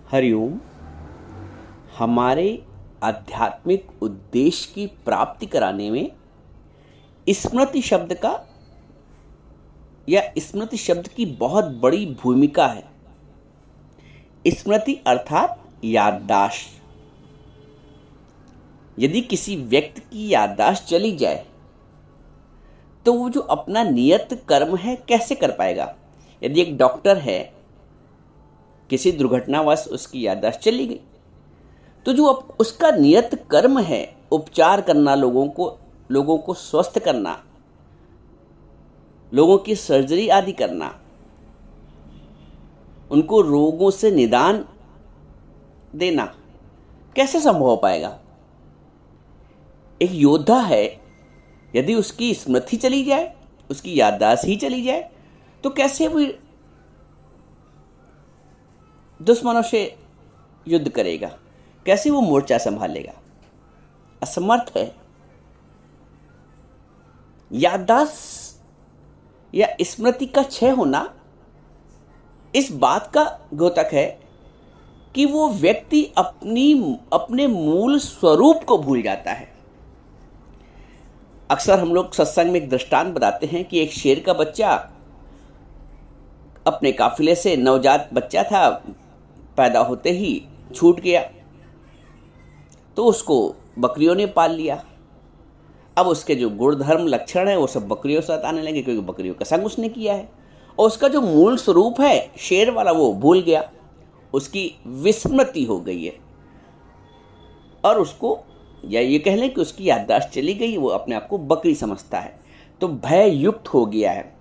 हरिओम। हमारे आध्यात्मिक उद्देश्य की प्राप्ति कराने में स्मृति शब्द का या स्मृति शब्द की बहुत बड़ी भूमिका है। स्मृति अर्थात याददाश्त। यदि किसी व्यक्ति की याददाश्त चली जाए तो वो जो अपना नियत कर्म है कैसे कर पाएगा। यदि एक डॉक्टर है, किसी दुर्घटनावश उसकी याददाश्त चली गई, तो जो अब उसका नियत कर्म है उपचार करना, लोगों को स्वस्थ करना, लोगों की सर्जरी आदि करना, उनको रोगों से निदान देना, कैसे संभव हो पाएगा। एक योद्धा है, यदि उसकी स्मृति चली जाए, उसकी याददाश्त ही चली जाए, तो कैसे वो दुश्मनों से युद्ध करेगा, कैसे वो मोर्चा संभालेगा। असमर्थ है। याददाश्त या स्मृति का क्षय होना इस बात का द्योतक है कि वो व्यक्ति अपने मूल स्वरूप को भूल जाता है। अक्सर हम लोग सत्संग में एक दृष्टांत बताते हैं कि एक शेर का बच्चा अपने काफिले से, नवजात बच्चा था, पैदा होते ही छूट गया, तो उसको बकरियों ने पाल लिया। अब उसके जो गुण धर्म लक्षण है वो सब बकरियों से आने लगे, क्योंकि बकरियों का संग उसने किया है, और उसका जो मूल स्वरूप है शेर वाला वो भूल गया, उसकी विस्मृति हो गई है, और उसको, या ये कह लें कि उसकी याददाश्त चली गई, वो अपने आप को बकरी समझता है, तो भय युक्त हो गया है।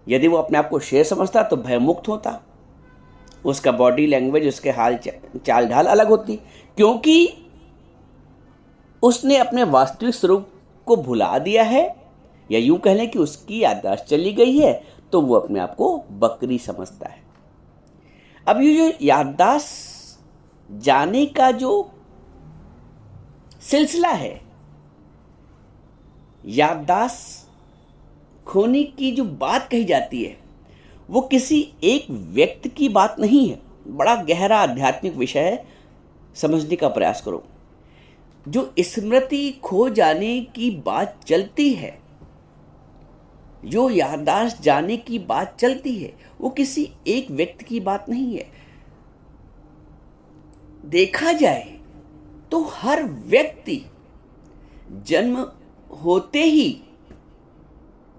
यदि वो अपने आप को शेर समझता तो भय मुक्त होता, उसका बॉडी लैंग्वेज, उसके हाल चाल ढाल अलग होती, क्योंकि उसने अपने वास्तविक स्वरूप को भुला दिया है, या यूं कह लें कि उसकी याददाश्त चली गई है, तो वो अपने आप को बकरी समझता है। अब ये जो याददाश्त जाने का जो सिलसिला है, याददाश्त खोने की जो बात कही जाती है, वो किसी एक व्यक्ति की बात नहीं है। बड़ा गहरा आध्यात्मिक विषय है, समझने का प्रयास करो। जो स्मृति खो जाने की बात चलती है, जो याददाश्त जाने की बात चलती है, वो किसी एक व्यक्ति की बात नहीं है। देखा जाए तो हर व्यक्ति जन्म होते ही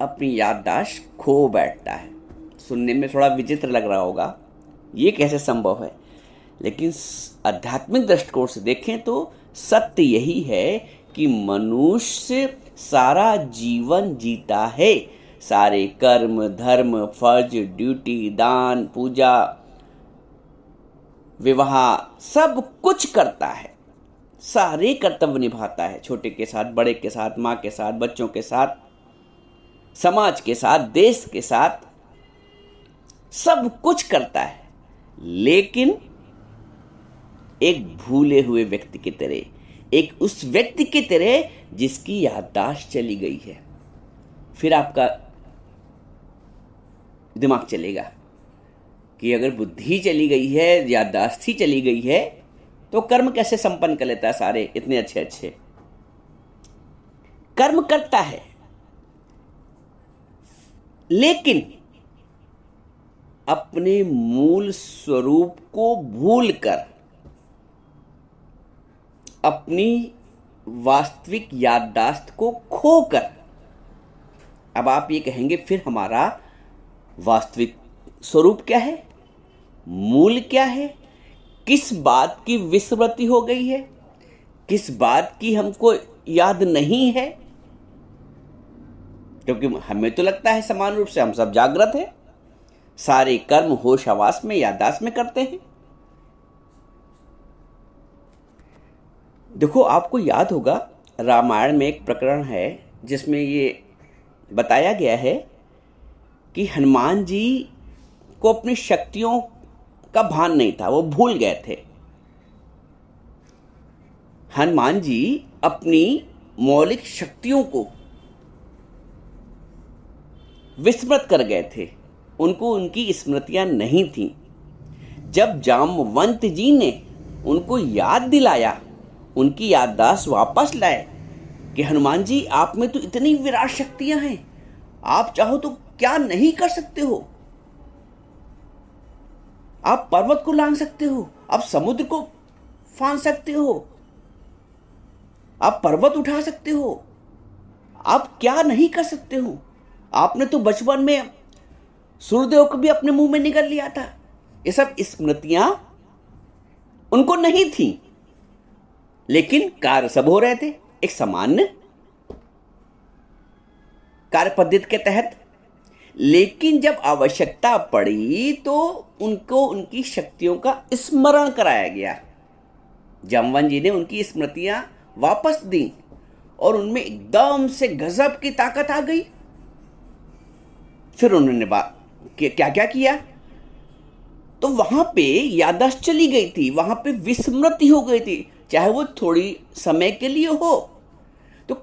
अपनी याददाश्त खो बैठता है। सुनने में थोड़ा विचित्र लग रहा होगा, ये कैसे संभव है, लेकिन आध्यात्मिक दृष्टिकोण से देखें तो सत्य यही है कि मनुष्य सारा जीवन जीता है, सारे कर्म, धर्म, फर्ज, ड्यूटी, दान, पूजा, विवाह, सब कुछ करता है, सारे कर्तव्य निभाता है, छोटे के साथ, बड़े के साथ, माँ के साथ, बच्चों के साथ, समाज के साथ, देश के साथ, सब कुछ करता है, लेकिन एक भूले हुए व्यक्ति की तरह, एक उस व्यक्ति की तरह जिसकी याददाश्त चली गई है। फिर आपका दिमाग चलेगा कि अगर बुद्धि चली गई है, याददाश्त ही चली गई है, तो कर्म कैसे संपन्न कर लेता है। सारे इतने अच्छे अच्छे कर्म करता है, लेकिन अपने मूल स्वरूप को भूलकर अपनी वास्तविक याददाश्त को खोकर, अब आप ये कहेंगे फिर हमारा वास्तविक स्वरूप क्या है, मूल क्या है, किस बात की विस्मृति हो गई है, किस बात की हमको याद नहीं है। क्योंकि हमें तो लगता है समान रूप से हम सब जागृत हैं, सारे कर्म होश हवास में, याददाश्त में करते हैं। देखो, आपको याद होगा रामायण में एक प्रकरण है जिसमें ये बताया गया है कि हनुमान जी को अपनी शक्तियों का भान नहीं था, वो भूल गए थे। हनुमान जी अपनी मौलिक शक्तियों को विस्मृत कर गए थे, उनको उनकी स्मृतियां नहीं थीं। जब जामवंत जी ने उनको याद दिलाया, उनकी याददाश्त वापस लाए कि हनुमान जी आप में तो इतनी विराट शक्तियां हैं, आप चाहो तो क्या नहीं कर सकते हो। आप पर्वत को लांघ सकते हो, आप समुद्र को फांद सकते हो, आप पर्वत उठा सकते हो, आप क्या नहीं कर सकते हो। आपने तो बचपन में सूर्यदेव को भी अपने मुंह में निगल लिया था। ये सब स्मृतियां उनको नहीं थी, लेकिन कार्य सब हो रहे थे एक सामान्य कार्य पद्धति के तहत। लेकिन जब आवश्यकता पड़ी तो उनको उनकी शक्तियों का स्मरण कराया गया। जामवंत जी ने उनकी स्मृतियां वापस दी और उनमें एकदम से गजब की ताकत आ गई। फिर उन्होंने क्या क्या किया, तो वहां पे याददाश्त चली गई थी, वहां पे विस्मृति हो गई थी, चाहे वो थोड़ी समय के लिए हो। तो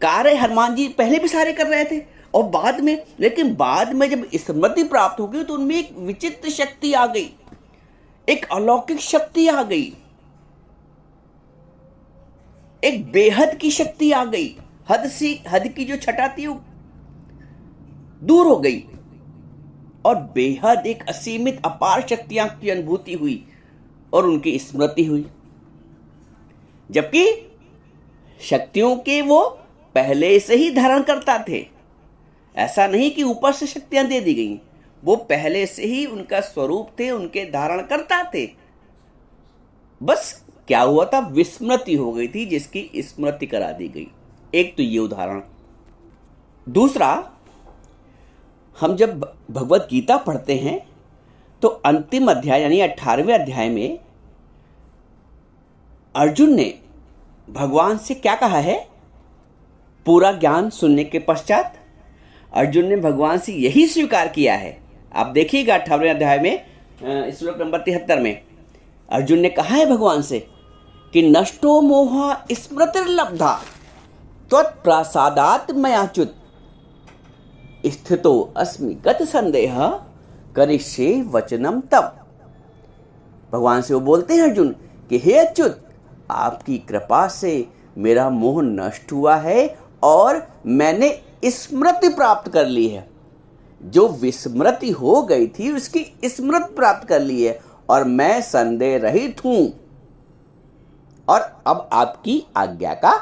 कार्य हनुमान जी पहले भी सारे कर रहे थे और बाद में, लेकिन बाद में जब स्मृति प्राप्त हो गई तो उनमें एक विचित्र शक्ति आ गई, एक अलौकिक शक्ति आ गई, एक बेहद की शक्ति आ गई। हद की जो छटा थी वो दूर हो गई और बेहद एक असीमित अपार शक्तियां की अनुभूति हुई और उनकी स्मृति हुई। जबकि शक्तियों के वो पहले से ही धारण करता थे, ऐसा नहीं कि ऊपर से शक्तियां दे दी गई, वो पहले से ही उनका स्वरूप थे, उनके धारण करता थे। बस क्या हुआ था, विस्मृति हो गई थी जिसकी स्मृति करा दी गई। एक तो ये उदाहरण। दूसरा, हम जब भगवत गीता पढ़ते हैं तो अंतिम अध्याय यानी 18वें अध्याय में अर्जुन ने भगवान से क्या कहा है। पूरा ज्ञान सुनने के पश्चात अर्जुन ने भगवान से यही स्वीकार किया है। आप देखिएगा 18वें अध्याय में श्लोक नंबर 73 में अर्जुन ने कहा है भगवान से कि नष्टो मोह स्मृतिर्लब्धा त्वत्प्रसादात् मयाच्युत स्थितो अस्मि गत संदेह करिष्ये वचनम तब। भगवान से वो बोलते हैं अर्जुन कि हे अच्युत, आपकी कृपा से मेरा मोह नष्ट हुआ है और मैंने स्मृति प्राप्त कर ली है। जो विस्मृति हो गई थी उसकी स्मृति प्राप्त कर ली है और मैं संदेह रहित हूं और अब आपकी आज्ञा का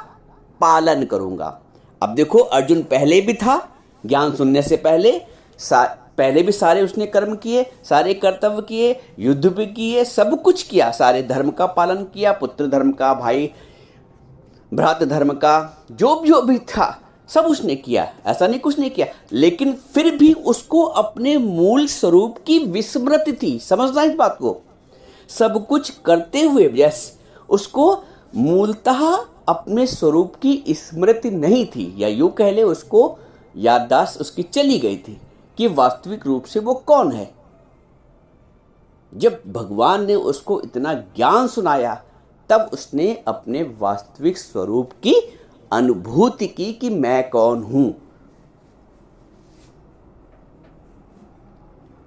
पालन करूंगा। अब देखो, अर्जुन पहले भी था, ज्ञान सुनने से पहले भी सारे उसने कर्म किए, सारे कर्तव्य किए, युद्ध भी किए, सब कुछ किया, सारे धर्म का पालन किया, पुत्र धर्म का, भाई भ्रात धर्म का, जो भी था सब उसने किया, ऐसा नहीं कुछ नहीं किया। लेकिन फिर भी उसको अपने मूल स्वरूप की विस्मृति थी। समझना इस बात को, सब कुछ करते हुए उसको मूलतः अपने स्वरूप की स्मृति नहीं थी, या यूं कह ले उसको याददाश्त उसकी चली गई थी कि वास्तविक रूप से वो कौन है। जब भगवान ने उसको इतना ज्ञान सुनाया तब उसने अपने वास्तविक स्वरूप की अनुभूति की कि मैं कौन हूं।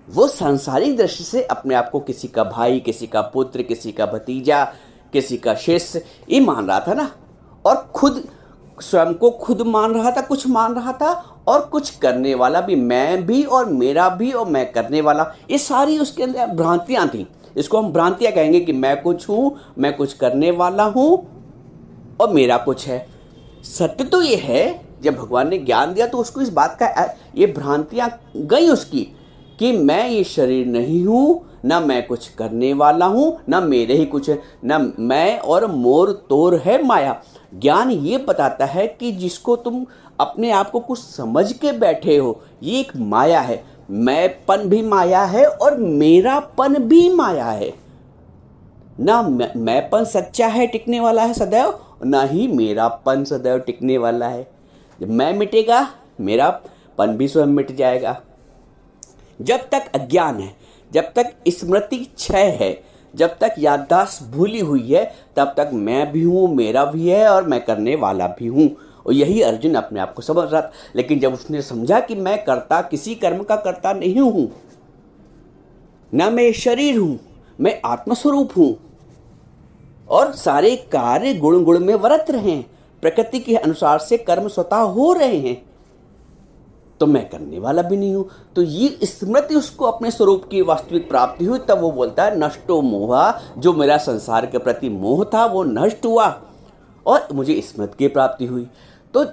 वो सांसारिक दृष्टि से अपने आप को किसी का भाई, किसी का पुत्र, किसी का भतीजा, किसी का शिष्य ये मान रहा था ना, और खुद स्वयं को खुद मान रहा था, कुछ मान रहा था, और कुछ करने वाला भी, मैं भी और मेरा भी और मैं करने वाला, ये सारी उसके अंदर भ्रांतियां थी। इसको हम भ्रांतियां कहेंगे कि मैं कुछ हूं, मैं कुछ करने वाला हूं और मेरा कुछ है। सत्य तो ये है, जब भगवान ने ज्ञान दिया तो उसको इस बात का ये भ्रांतियां गई उसकी कि मैं ये शरीर नहीं हूं, ना मैं कुछ करने वाला हूं, ना मेरे ही कुछ है, ना मैं और मोर तोर है माया। ज्ञान ये बताता है कि जिसको तुम अपने आप को कुछ समझ के बैठे हो ये एक माया है। मैंपन भी माया है और मेरापन भी माया है। ना मैंपन सच्चा है, टिकने वाला है सदैव, ना ही मेरापन सदैव टिकने वाला है। जब मैं मिटेगा मेरापन भी स्वयं मिट जाएगा। जब तक अज्ञान है, जब तक स्मृति क्षय है, जब तक याददाश्त भूली हुई है, तब तक मैं भी हूँ, मेरा भी है और मैं करने वाला भी हूँ। और यही अर्जुन अपने आप को समझ रहा था। लेकिन जब उसने समझा कि मैं कर्ता, किसी कर्म का कर्ता नहीं हूँ, न मैं शरीर हूं, मैं आत्मस्वरूप हूं और सारे कार्य गुण गुण में वर्त रहे हैं, प्रकृति के अनुसार से कर्म स्वतः हो रहे हैं, तो मैं करने वाला भी नहीं हूं। तो ये स्मृति उसको अपने स्वरूप की वास्तविक प्राप्ति हुई। तब वो बोलता है नष्टो मोहा, जो मेरा संसार के प्रति मोह था वो नष्ट हुआ और मुझे स्मृति की प्राप्ति हुई। तो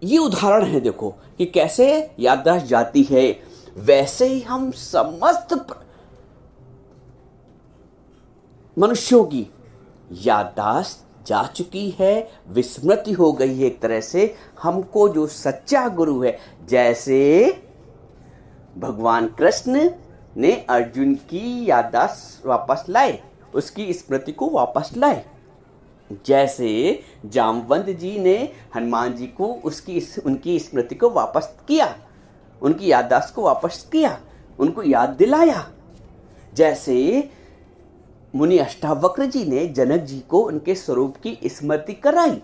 ये उदाहरण है, देखो कि कैसे याददाश्त जाती है, वैसे ही हम समस्त मनुष्यों की याददाश्त जा चुकी है, विस्मृति हो गई है एक तरह से। हमको जो सच्चा गुरु है, जैसे भगवान कृष्ण ने अर्जुन की याददाश्त वापस लाए, उसकी स्मृति को वापस लाए, जैसे जामवंत जी ने हनुमान जी को उनकी स्मृति को वापस किया, उनकी याददाश्त को वापस किया, उनको याद दिलाया, जैसे मुनि अष्टावक्र जी ने जनक जी को उनके स्वरूप की स्मृति कराई,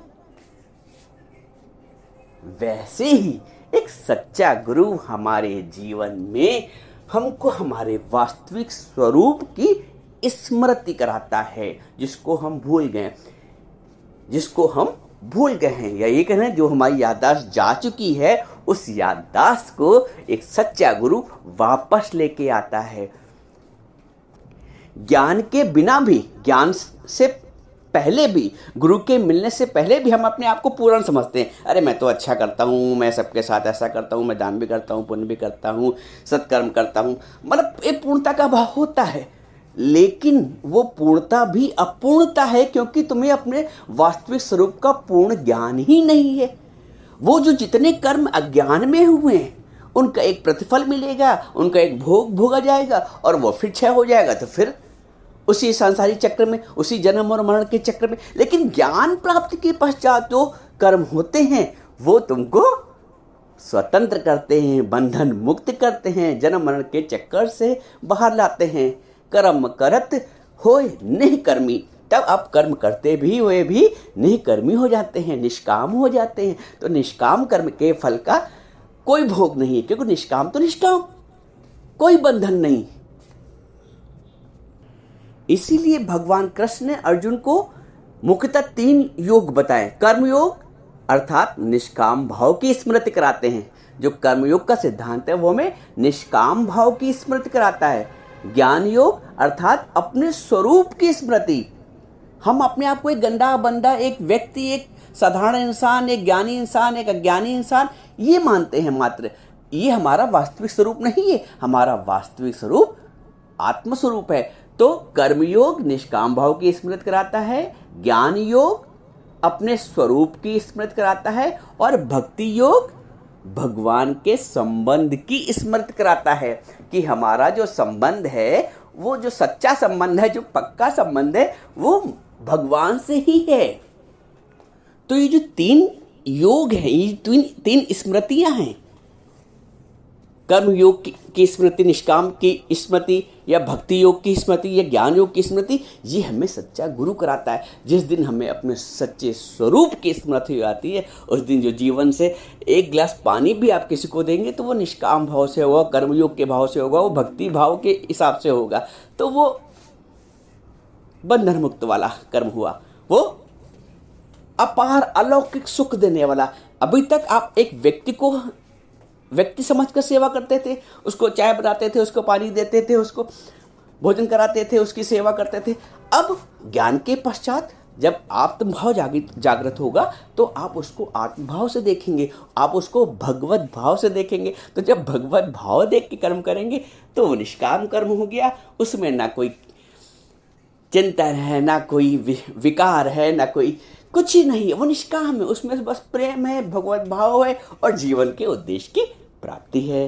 वैसे ही एक सच्चा गुरु हमारे जीवन में हमको हमारे वास्तविक स्वरूप की स्मृति कराता है, जिसको हम भूल गए हैं, या ये कहना जो हमारी याददाश्त जा चुकी है, उस याददाश्त को एक सच्चा गुरु वापस लेके आता है। ज्ञान के बिना भी, ज्ञान से पहले भी, गुरु के मिलने से पहले भी हम अपने आप को पूर्ण समझते हैं। अरे मैं तो अच्छा करता हूँ, मैं सबके साथ ऐसा करता हूँ, मैं दान भी करता हूँ, पुण्य भी करता हूँ, सत्कर्म करता हूँ, मतलब एक पूर्णता का भाव होता है। लेकिन वो पूर्णता भी अपूर्णता है, क्योंकि तुम्हें अपने वास्तविक स्वरूप का पूर्ण ज्ञान ही नहीं है। वो जो जितने कर्म अज्ञान में हुए हैं, उनका एक प्रतिफल मिलेगा, उनका एक भोग भोगा जाएगा और वो फिर क्षय हो जाएगा, तो फिर उसी सांसारिक चक्र में, उसी जन्म और मरण के चक्र में। लेकिन ज्ञान प्राप्ति के पश्चात जो कर्म होते हैं वो तुमको स्वतंत्र करते हैं, बंधन मुक्त करते हैं, जन्म मरण के चक्कर से बाहर लाते हैं। कर्म करत होय निष्कर्मी, तब आप कर्म करते भी हुए भी निष्कर्मी हो जाते हैं, निष्काम हो जाते हैं। तो निष्काम कर्म के फल का कोई भोग नहीं है, क्योंकि निष्काम तो निष्काम, कोई बंधन नहीं। इसीलिए भगवान कृष्ण ने अर्जुन को मुख्यतः 3 योग बताए। कर्म योग अर्थात निष्काम भाव की स्मृति कराते हैं। जो कर्म योग का सिद्धांत है वो हमें निष्काम भाव की स्मृति कराता है। ज्ञान योग अर्थात अपने स्वरूप की स्मृति। हम अपने आप को एक गंदा बंदा, एक व्यक्ति, एक साधारण इंसान, एक ज्ञानी इंसान, एक अज्ञानी इंसान ये मानते हैं मात्र। ये हमारा वास्तविक स्वरूप नहीं है, हमारा वास्तविक स्वरूप आत्मस्वरूप है। तो कर्मयोग निष्काम भाव की स्मृति कराता है, ज्ञान योग अपने स्वरूप की स्मृति कराता है, और भक्ति योग भगवान के संबंध की स्मृति कराता है कि हमारा जो संबंध है, वो जो सच्चा संबंध है, जो पक्का संबंध है, वो भगवान से ही है। तो ये जो 3 योग हैं, ये 3 स्मृतियां हैं, कर्म योग की स्मृति, निष्काम की स्मृति, या भक्ति योग की स्मृति, या ज्ञान योग की स्मृति, ये हमें सच्चा गुरु कराता है। जिस दिन हमें अपने सच्चे स्वरूप की स्मृति हो आती है, उस दिन जो जीवन से एक गिलास पानी भी आप किसी को देंगे तो वो निष्काम भाव से होगा, कर्मयोग के भाव से होगा, वो भक्ति भाव के हिसाब से होगा, तो वो बंधन मुक्त वाला कर्म हुआ, वो अपार अलौकिक सुख देने वाला। अभी तक आप एक व्यक्ति समझकर सेवा करते थे, उसको चाय बनाते थे, उसको पानी देते थे, उसको भोजन कराते थे, उसकी सेवा करते थे। अब ज्ञान के पश्चात जब आत्मभाव जागृत होगा तो आप उसको आत्मभाव से देखेंगे, आप उसको भगवत भाव से देखेंगे। तो जब भगवत भाव देख के कर्म करेंगे तो वो निष्काम कर्म हो गया, उसमें ना कोई चिंतन है, ना कोई विकार है, ना कोई कुछ ही नहीं है, वो निष्काम है, उसमें बस प्रेम है, भगवत भाव है और जीवन के उद्देश्य की प्राप्ति है।